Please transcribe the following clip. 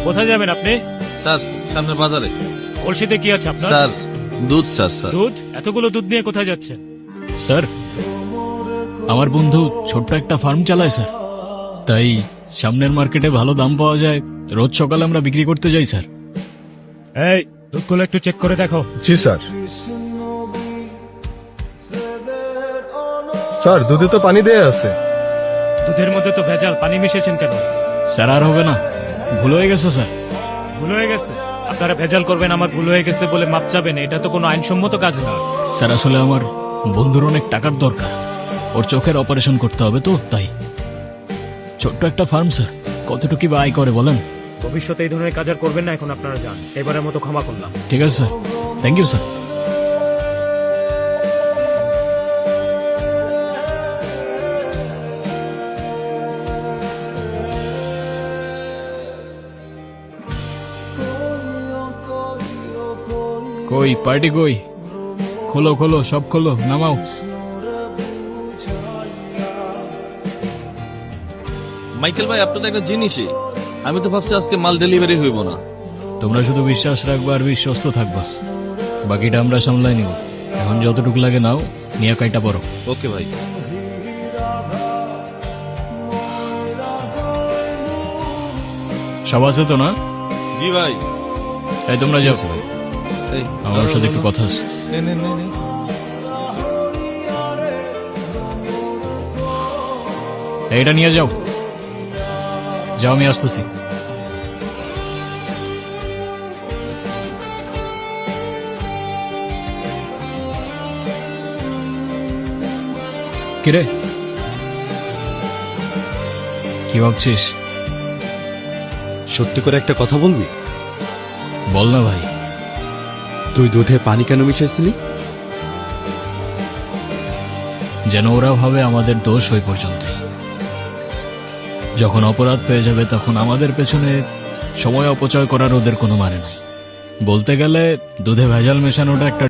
কোথায় যাবেন আপনি? স্যার সামনের বাজারে। কলসিতে কি আছে আপনার? স্যার দুধ স্যার। স্যার দুধ? এতগুলো দুধ নিয়ে কোথায় যাচ্ছেন? স্যার, আমার বন্ধু ছোট্ট একটা ফার্ম চালায় স্যার, তাই সামনের মার্কেটে ভালো দাম পাওয়া যায়, রোজ সকালে আমরা বিক্রি করতে যাই স্যার। এই দুধগুলো একটু চেক করে দেখো। জি স্যার। স্যার দুধে তো পানি দেয়া আছে। দুধের মধ্যে তো ভেজাল, পানি মিশিয়েছেন কেন? স্যার আর হবে না, ভুল হয়ে গেছে স্যার। ভুল হয়ে গেছে? আপনারা ভেজাল করবেন, আমার ভুল হয়ে গেছে বলে মাপ চাবেন, এটা তো কোনো আইনসম্মত কাজ না। স্যার আসলে আমার বন্ধুর অনেক টাকার দরকার, ওর চোখের অপারেশন করতে হবে তো তাই। ছোট্ট একটা ফার্ম স্যার, কতটুকু বা আয় করে বলেন? ভবিষ্যতে এই ধরনের কাজ আর করবেন না, এখন আপনারা যান। এবারের মতো ক্ষমা করলাম। ঠিক আছে স্যার, থ্যাংক ইউ স্যার। কই পার্টি কই? খোলো খোলো, সব খোলো, নামাও। মাইকেল ভাই, আপনি তো একটা জিনিসই, আমি তো ভাবছি আজকে মাল ডেলিভারি হইব না। তোমরা শুধু বিশ্বাস রাখবা আর বিশ্বস্ত থাকবা, বাকিটা আমরা সামলাই নিব। এখন যতটুকু লাগে নাও, নিয়ে কাইটা পড়ো। ওকে ভাই। সব আছে তো না? জি ভাই। তাই তোমরা যাও, এই, আমার সাথে একটু কথা আছে। নে, নে, নে, নে। এইটা নিয়ে যাও, যাও আমি আসতেছি। কিরে, কি ভাবছিস? সত্যি করে একটা কথা বলবি? বল না ভাই। তুই দুধে পানি কেন মিশাইছিলি? যেন ওরা ভাবে আমাদের দোষ ওই পর্যন্তই। যখন অপরাধ পেয়ে যাবে তখন আমাদের পেছনে সময় অপচয় করার ওদের কোনো মানে নাই। বলতে গেলে দুধে ভেজাল মেশানোটা একটা